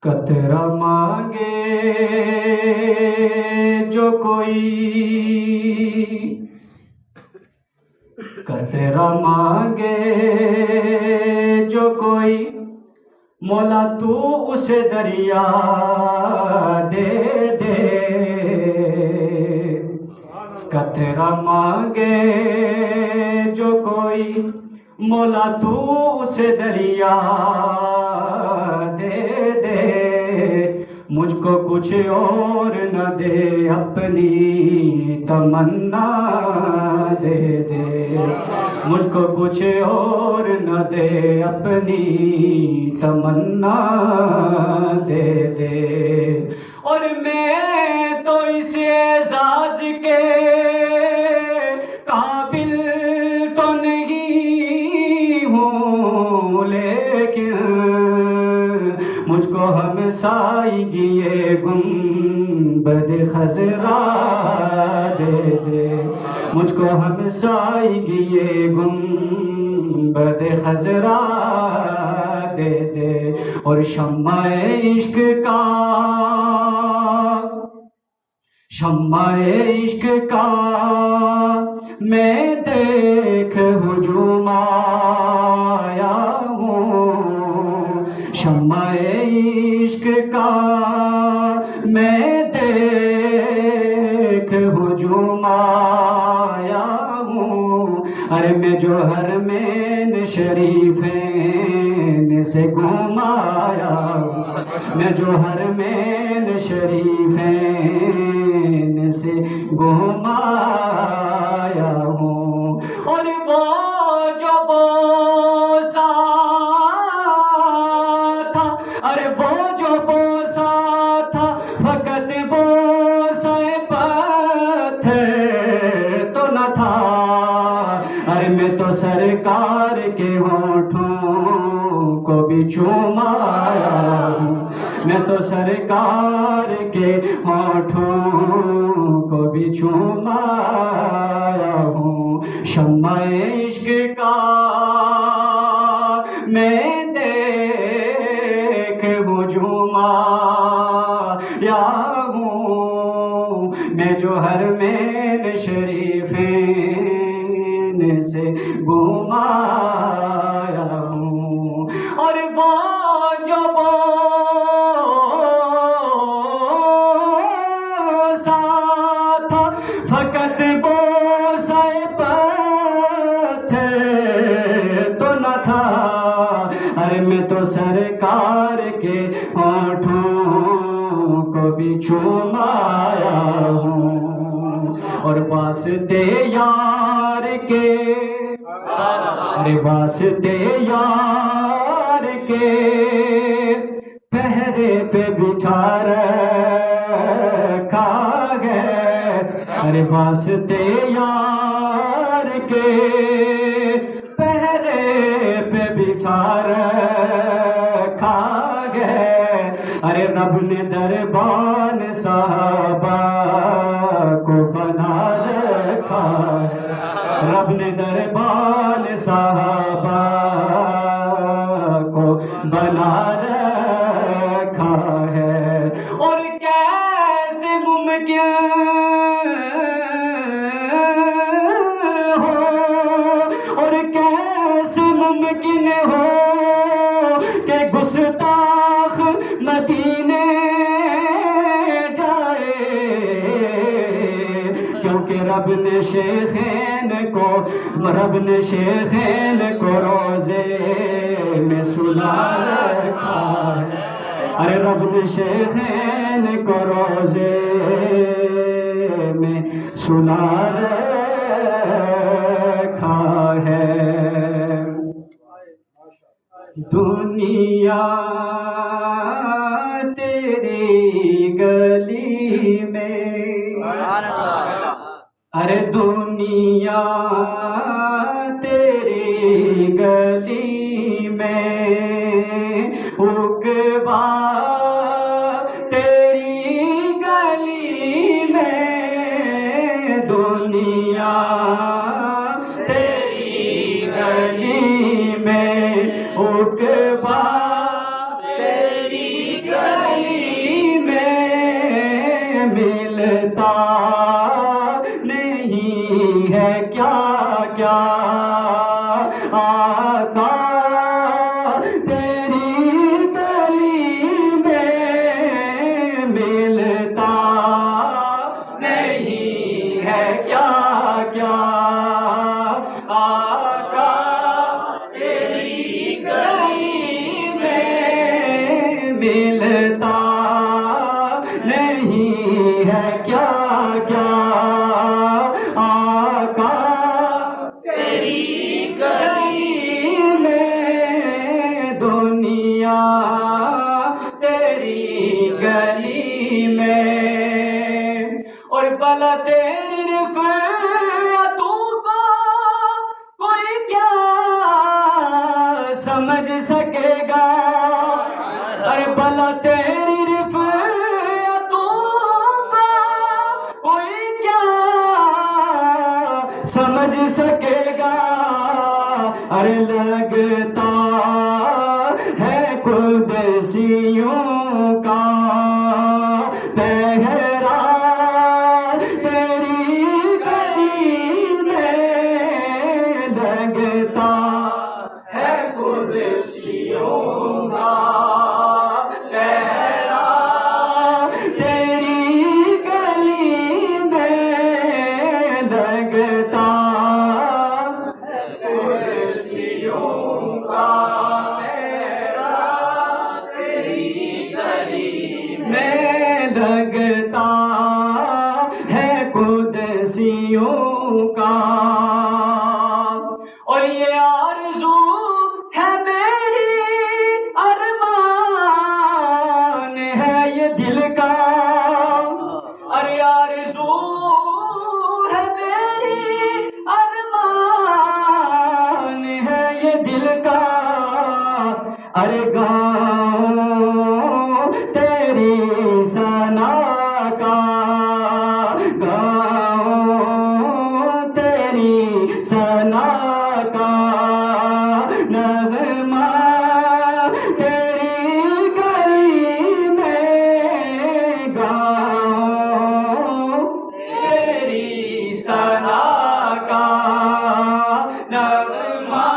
قطرہ مانگے جو کوئی، قطرہ مانگے جو کوئی، مولا تو اسے دریا دے دے۔ قطرہ مانگے جو کوئی، مولا تو اسے دریا دے دے۔ مجھ کو کچھ اور نہ دے، اپنی تمنا دے دے۔ مجھ کو کچھ اور نہ دے، اپنی تمنا دے دے۔ اور میں تو اس اعزاز کے قابل تو نہیں ہوں، لیکن مجھ کو ہمسائیگی گنبد خضرا دے دے۔ مجھ کو ہمسائیگی گنبد خضرا دے دے۔ اور شمع عشق کا، شمع عشق کا میں دیکھ ہجوم آیا ہوں۔ شمع عشق کا میں دیکھ ہجوم آیا ہوں۔ ارے میں جو حرمین شریفین سے گھوم آیا ہوں، میں جو حرمین شریفین سے گھوم آیا ہوں۔ اور وہ جو بوسہ تھا، ارے وہ جو بوسہ تھا، فقط بوسہ پتھر تو نہ تھا۔ ارے میں تو سرکار کے ہونٹوں کو بھی چوم آیا ہوں، میں تو سرکار کے ہونٹوں کو بھی چوم آیا ہوں۔ شمع عشق کا میں دیکھ ہجوم آیا ہوں۔ میں جو حرمین شریفین سے گھوم آیا ہوں۔ اور وہ جو بوسہ تھا، فقط بوسہ پتھر تو نہ تھا۔ ارے میں تو سرکار کے ہونٹوں کو بھی چوم آیا ہوں۔ اور واسطے یار کے، ارے واسطے یار کے پہرے پہ بچھا رکھا ہے۔ ارے واسطے یار کے پہرے پہ بچھا رکھا ہے۔ ارے رب نے دربان صحابہ کو بنا رکھا ہے، رب نے دربان صحابہ کو بنا رکھا ہے۔ اور کیسے ممکن ہو، اور کیسے ممکن ہو کہ گستاخ مدینے جائے، کیونکہ رب نے شیخین کو، رب نے شیخین کو روزے میں سلا رکھا ہے۔ ارے رب نے شیخین کو روزے میں سلا رکھا ہے۔ دنیا تیری گلی میں، ارے دنیا تیری گلی میں، عقبا تیری گلی میں، دنیا تیری گلی میں، عقبا تیری گلی کیا آقا تیری گلی میں ملتا نہیں ہے کیا کیا آقا تیری گلی میں ملتا نہیں ہے کیا کیا آقا تیری گلی میں دنیا تیری گلی میں اور بلا تیری رفعتوں کو کوئی کیا سمجھ سکے گا ارے بلا تیری رفعتوں کو کوئی کیا سمجھ سکے گا ارے لگتا ہے قدسیوں کا پہرا تیری گلی میں لگتا ہے قدسیوں کا پہرا تیری گلی میں لگتا قدسیوں کا پہرا تیری گلی میں لگتا ہے قدسیوں کا اور یہ آرزو ہے میری ارمان ہے یہ دل کا ارے آرزو ہے میری ارمان ہے یہ دل کا ارے گاؤں تیری ثنا کا گاؤں تیری ثنا کا نغمہ تیری گلی میں گاؤں تیری ثنا کا نغمہ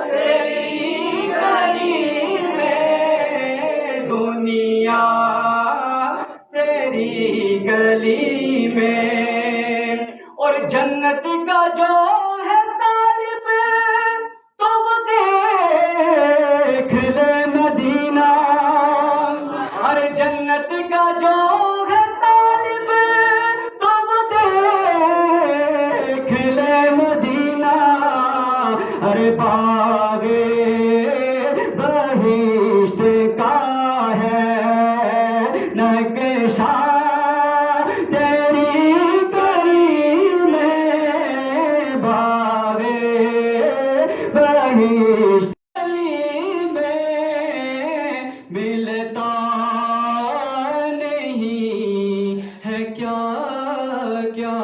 تیری گلی میں دنیا تیری گلی میں اور جنت کا جو ہے طالب تو وہ دیکھ لے مدینہ ارے جنت کا جو ہے طالب تو وہ دیکھ لے مدینہ ارے باغ بہشت کا ہے نقشہ تیری گلی میں باغ بہشت گلی میں ملتا نہیں ہے کیا کیا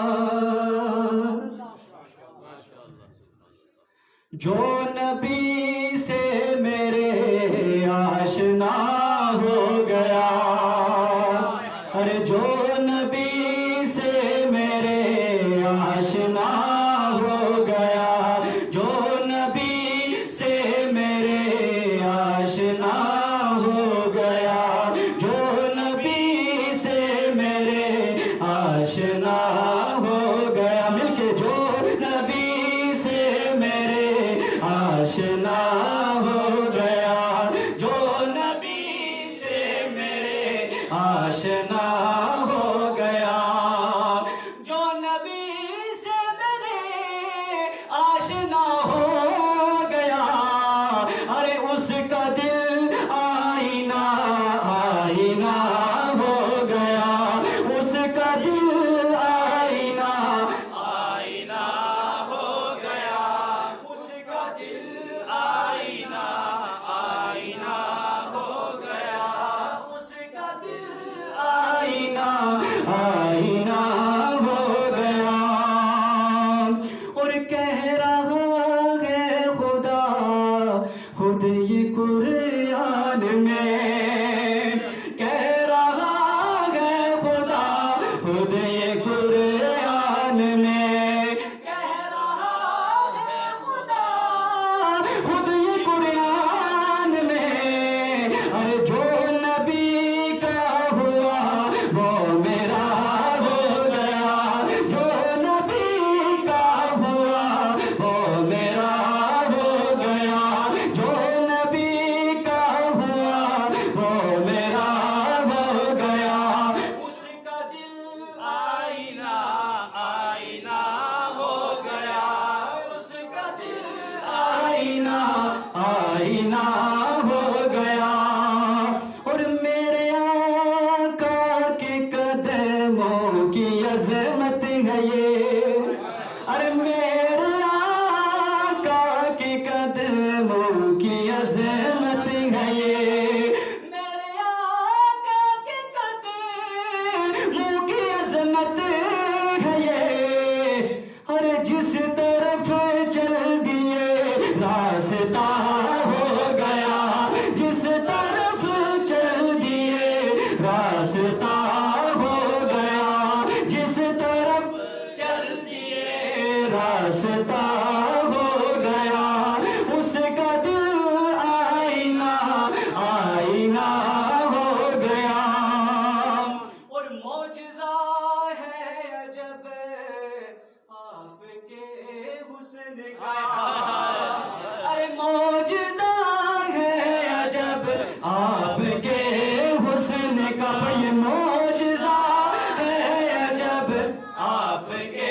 جو نبی سے میرے آشنا ہو گیا ارے جو نبی سے میرے آشنا ہو گیا جو نبی سے میرے آشنا ہو گیا جو نبی سے میرے آشنا ہو گیا مل کے جو نبی سے میرے آشنا کا ارے معجزہ ہے عجب آپ کے حسن کا یہ معجزہ ہے عجب آپ کے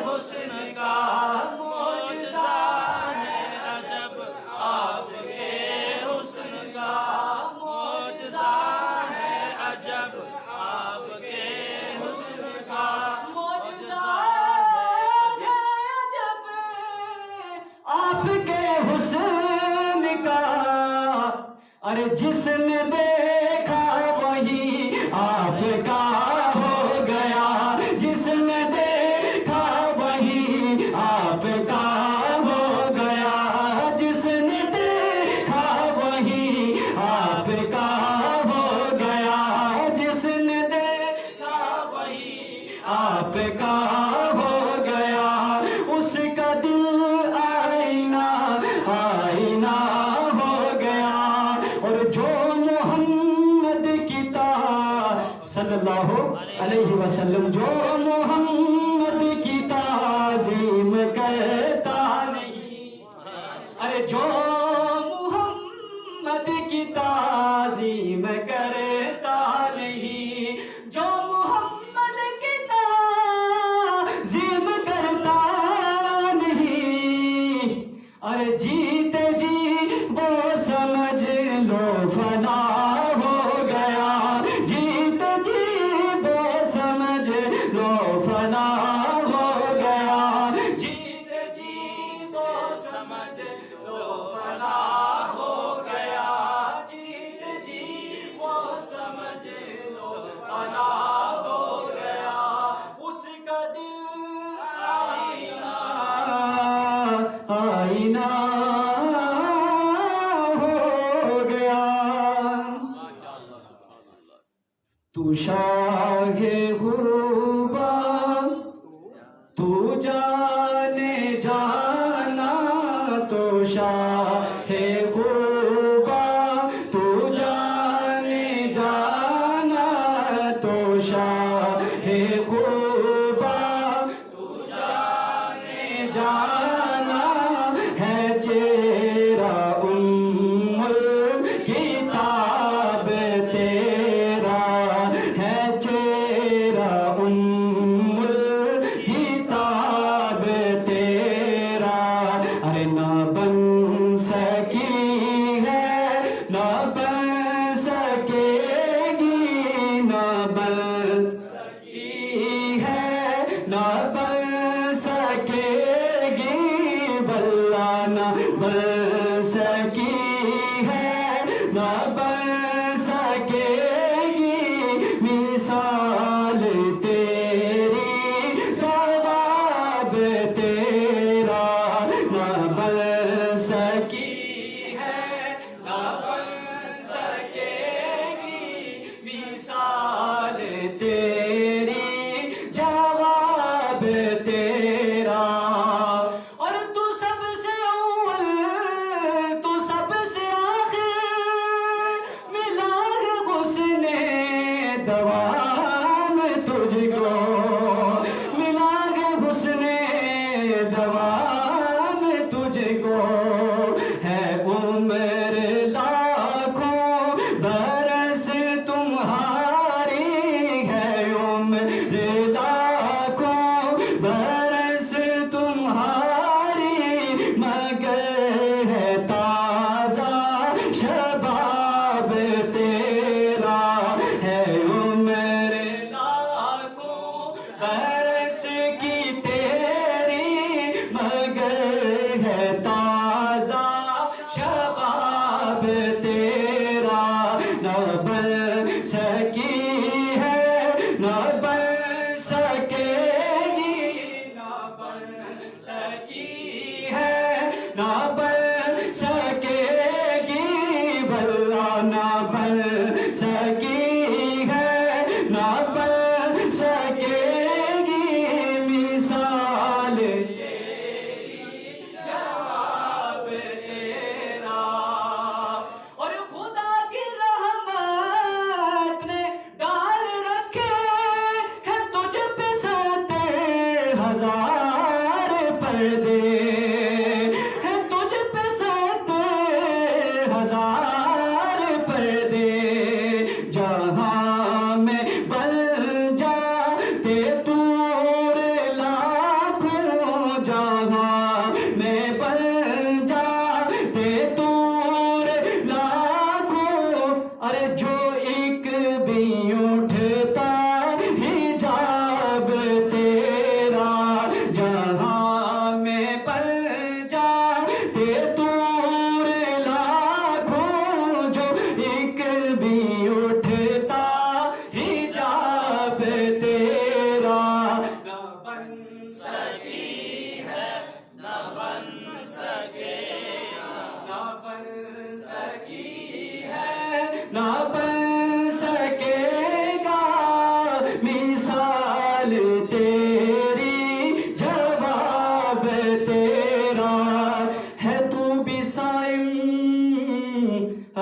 حسن کا معجزہ ہے عجب آپ کے حسن کا معجزہ ہے عجب آپ کے حسن کا معجزہ ہے عجب آپ کے حسن کا ارے جس نے دیکھا وہی آپ کا ہو گیا جس نے دیکھا وہی آپ کا ہو گیا جس نے دیکھا وہی آپ کا ہو گیا جس نے دیکھا وہی آپ کا ہو گیا اس کا دل آئینہ آئینہ ہو گیا اور جو محمد کی صلی اللہ علیہ وسلم جو محمد کی تعظیم کرتا نہیں ارے جو محمد کی تعظیم کرتا نہیں جو محمد کی تعظیم کرتا نہیں ارے جیتے جی وہ سمجھ لو فنا ہو گیا جیتے جی وہ سمجھ لو فنا ہو گیا جیتے جی وہ سمجھ لو فنا ہو گیا جیتے جی وہ سمجھ لو فنا ہو گیا اس کا دل آئینہ آئینہ ہو گیا تو شاہ غربا تو جانے جانا تو شاہ غربا تو جانے جانا تو شاہ غربا تو جانے جانا ہے چہرہ کتاب تیرا ہے چہرہ کتاب تیرا ارے نہ بن سکی ہے نہ بن سکے گی نہ بن سکی ہے نہ بن سکے گی بلا نہ بن سکی ہے نہ بن سکے گی مثال تیری جواب تیرا نہ بن سکی ہے نہ بن سکے گی مثال تیری جواب تیرا اور تو سب سے اول تو سب سے آخر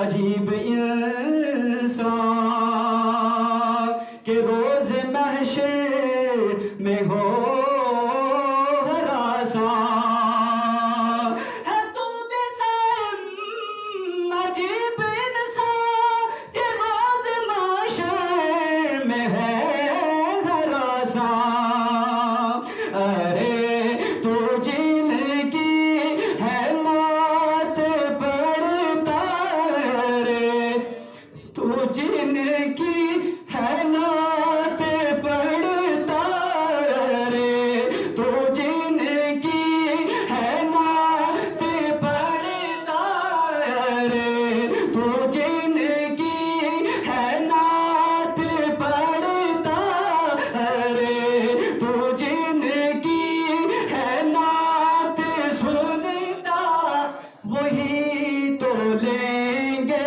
عجیب انسان کہ روز محشر میں ہو ہراساں ہے تو بھی سیم عجیب انسان کہ روز محشر میں ہے ہراساں ارے تو جن کی ہے مات پڑتا رے تو جن کی ہے نعت پڑھتا رے تو جن کی ہے نعت پڑھتا رے تو جن کی ہے نعت پڑھتا رے تو جن کی ہے نعت سنتا وہی تو لیں گے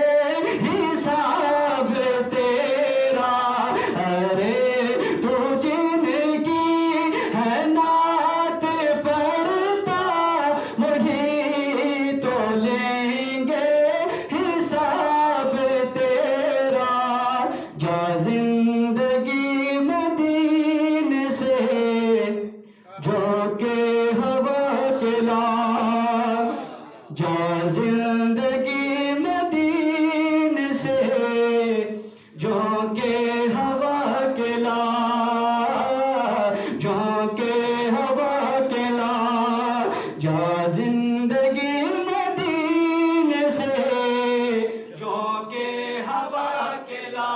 حساب تیرا ارے تو جن کی ہے نعت پڑھتا وہی تو لیں گے حساب تیرا جا زندگی مدینے سے جو کہ ہوا کلا جا زندگی مدینے سے جو کہ ہوا کلا جو کہ ہوا کلا جا زندگی مدینے سے جو کہ ہوا کلا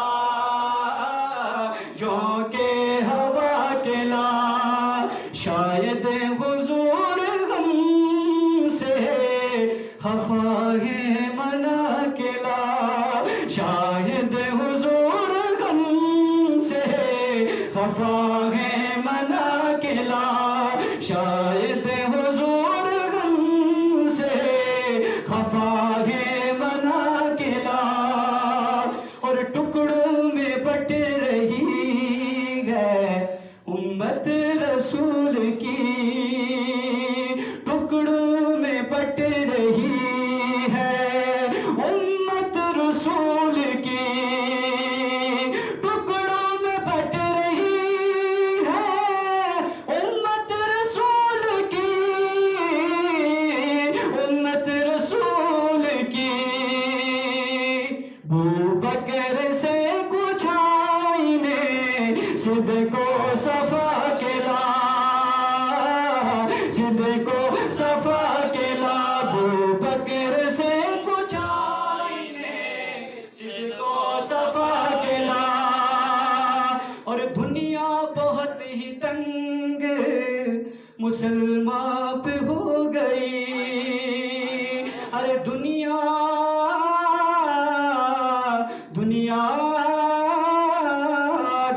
جو کہ ہوا کلا شاید حضور غم سے خفا ہے منا کلا شاید حضور غم سے خفا ہے منا کلا شاید حضور غم سے خفا ہے منا کلا اور ٹکڑوں میں بٹ رہی ہے امت رسول کی ٹکڑوں میں بٹ رہی ہے امت رسول کی ٹکڑوں میں بٹ رہی ہے امت رسول کی امت رسول کی بکر سے کچھ آئینے صدق و صفا کلا صدق و صفا کلا بکر سے کچھ آئینے صدق و صفا کلا اور دنیا بہت ہی تنگ مسلمان پہ ہو گئی ارے دنیا دنیا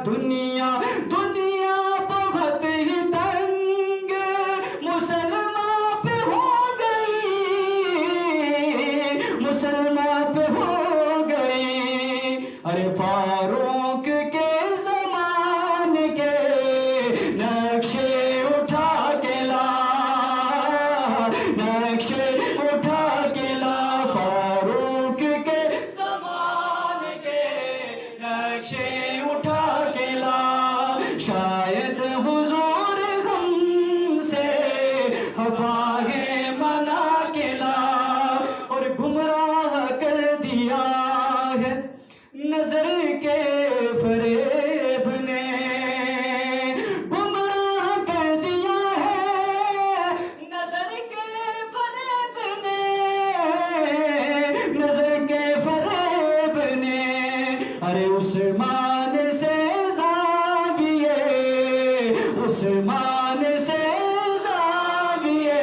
دنیا دنیا بہت ہی تنگ مسلمان پہ ہو گئی مسلمان پہ ہو گئی ارے فاروق کے زمان کے نقشے اٹھا کے لا نقشے اٹھا کے لا فاروق کے زمان کے نقشے اٹھا کے لا شاید حضور غم سے ہوا ہے منا کے لا اور گمراہ کر دیا ہے نظر کے فریب نے گمراہ کر دیا ہے نظر کے فریب نے نظر کے فریب نے ارے عثمان سے زاویے عثمان سے زاویے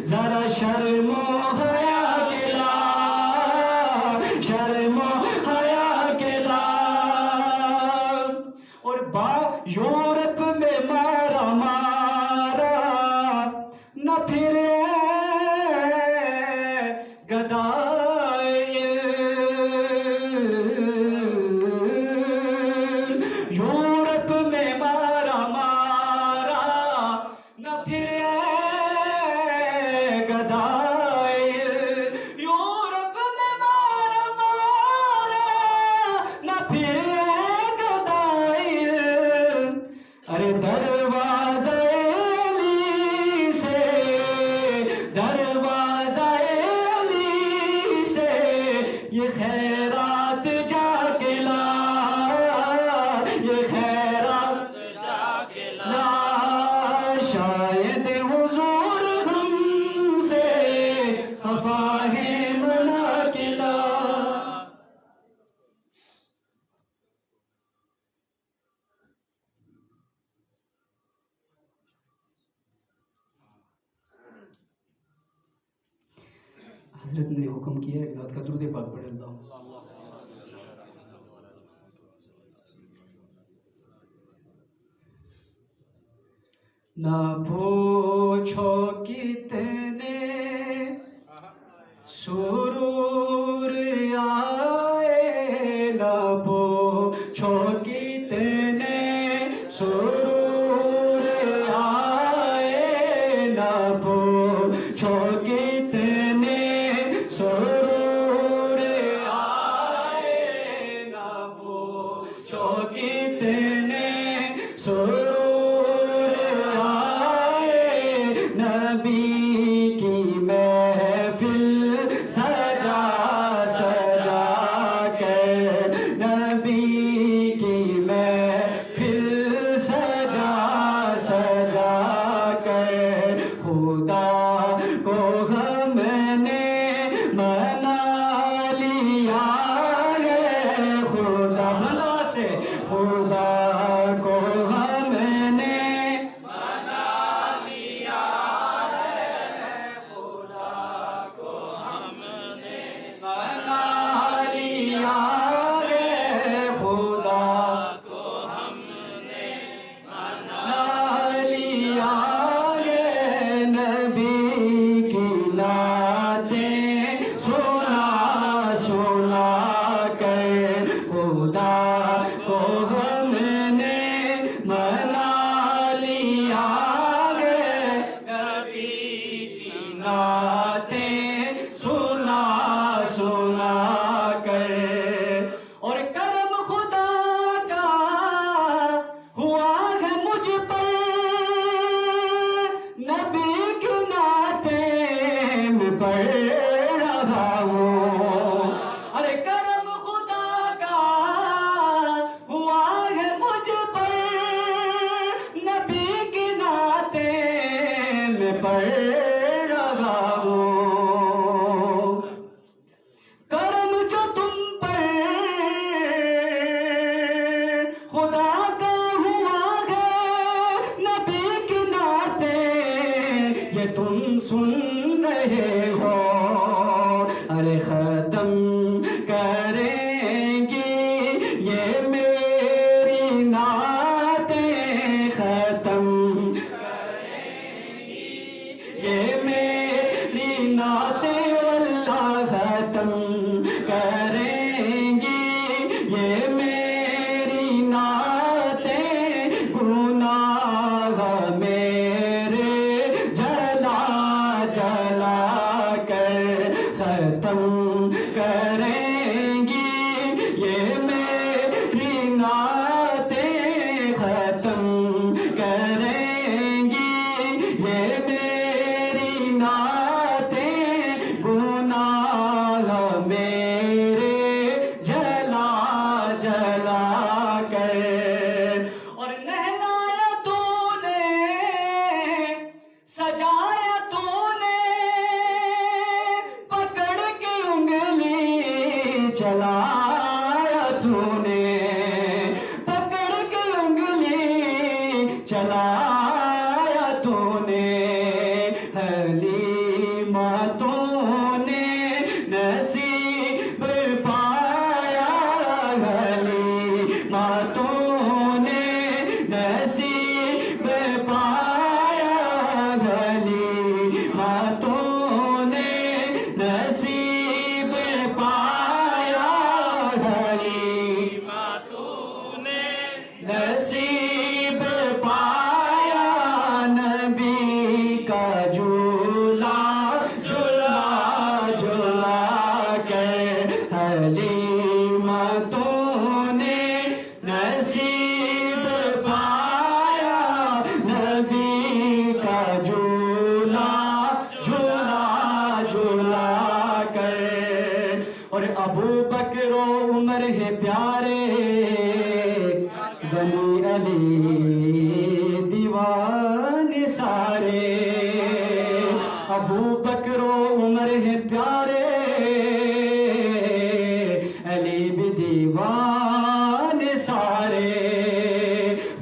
ذرا شرم و حیا کے لا شرم و حیا کے لا اور یورپ میں مارا مارا نہ پھرے گدائے خیرات جا کے لا، یہ خیرات جا کے لا، شاید حضور ہم سے خفا ہے منا کے لا۔ حضرت نے حکم کیا ایک رات کا درود پاک پڑھ اللہ نہ پوچھو کتنے سرور آئے، نہ پوچھو کتنے سرور آئے، نہ پوچھو کتنے سرور آئے، نہ پوچھو کتنے سرور آئے، نبی کی محفل سجا سجا کر، نبی کی محفل سجا سجا کر، خدا کو ہم نے منا لیا ہے، خدا منا سے خدا کو ہم نے منا لیا ہے، خدا کو ہم نے منا لیا ہے، خدا کو ہم نے منا لیا ہے، نبی کی نعتیں سنا سنا کر، خدا کو ہم نے منا لیا ہے، نبی کی نعتیں سنا سنا کر، اور کرم خدا کا ہوا ہے مجھ پر، نبی کی نعتیں میں پڑھ رہا ہوں، ارے کرم خدا کا ہوا ہے مجھ پر، نبی کی نعتیں میں پڑھ رہا ہوں، کرم جو تم پر خدا کا ہوا ہے، نبی کی نعتیں یہ تم سن رہے ہو، ارے ختم کریں گی یہ میری نعتیں، ختم یہ میری نعتیں اللہ ختم کریں گی، یہ میری نعتیں، گناہ میرے جلا جلا کر ختم کریں گی، یہ میری نعتیں ختم کریں گی، یہ میری نعتیں، گناہ میرے جلا جلا کر، اور نہلایا تو نے سجایا تو نے، پکڑ کے انگلی چلایا تو نے، پکڑ کے انگلی چلایا تو نے، حلیمہ تو نے نصیب پایا، حلیمہ تو نے نصیب پایا، حلیمہ تو نے نصیب پایا، حلیمہ تو نے نصیب پایا، نبی کا جھولا جھولا ہے پیارے بنی علی دیوانے سارے ابو بکر و عمر ہے پیارے علی بھی دیوانے سارے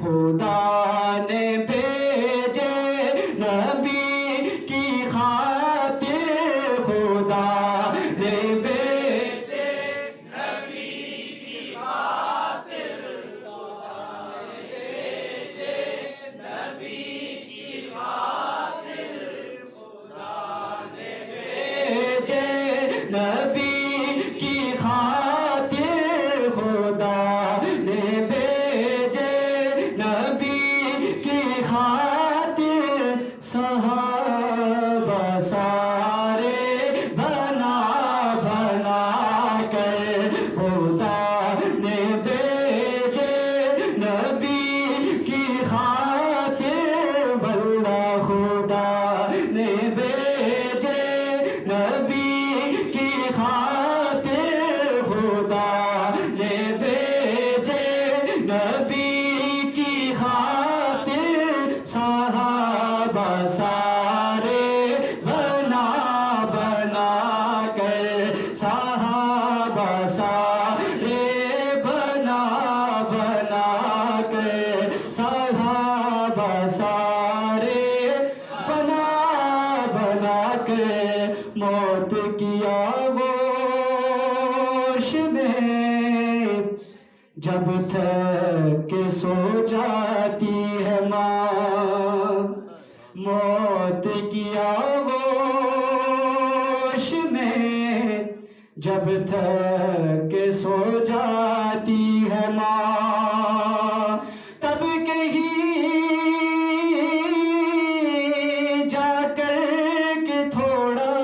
خدا نے بھیجے نبی کی خاطر خدا نے بھیجے نبی کی خاطر خدا نے بھیجے نبی کی خاطر خدا نے بھیجے نبی کی خاطر خدا نے بھیجے نبی کی خاطر صحابہ سارے بنا بنا کر خدا نے بھیجے نبی کی خاطر بندہ خدا نے بھیجے نبی کی خاطر خدا نے بھیجے نبی کی خاطر صحابہ سارے بنا بنا کر صحابہ سارے بنا بنا کر صحابہ سارے بنا بنا کر موت کی آغوش میں جب تھک کے سو جاتی ہے ماں موت کی آغوش میں جب تھک کے سو جاتی ہے ماں تب کہیں جا کر کے تھوڑا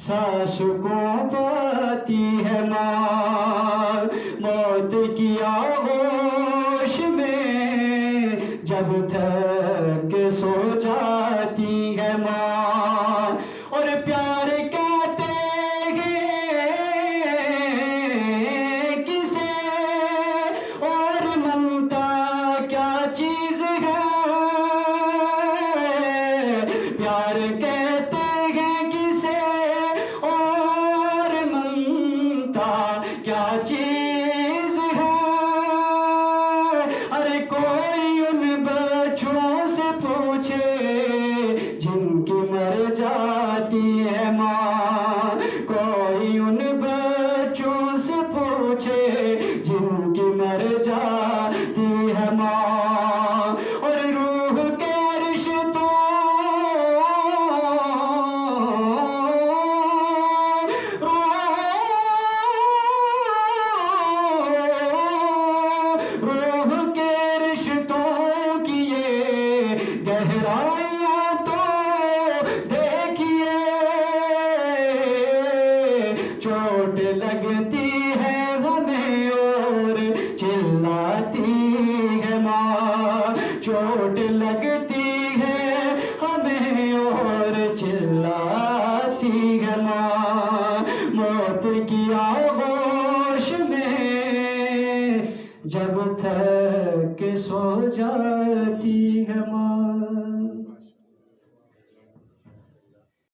سا سکون پاتی ہے ماں موت کی آغوش میں جب تک سو جاتی ہے ماں اور پیار کہتے ہیں کسے اور ممتا کیا چیز ہے پیار کہتے ہیں کسے اور ممتا کیا چیز ہے ارے کوئی ان بچوں سے پوچھے جن کی مر جاتی ہے ماں کوئی ان بچوں سے پوچھے جن کی مر جاتی ہے ماں اور روح کے رشتوں روح کے رشتوں کی یہ گہرائیاں تو دیکھیے چوٹ لگتی ہے ہمیں اور چلاتی ہے ماں چوٹ لگتی ہے ہمیں اور چلاتی ہے ماں موت کی آغوش میں جب تک سو جاتی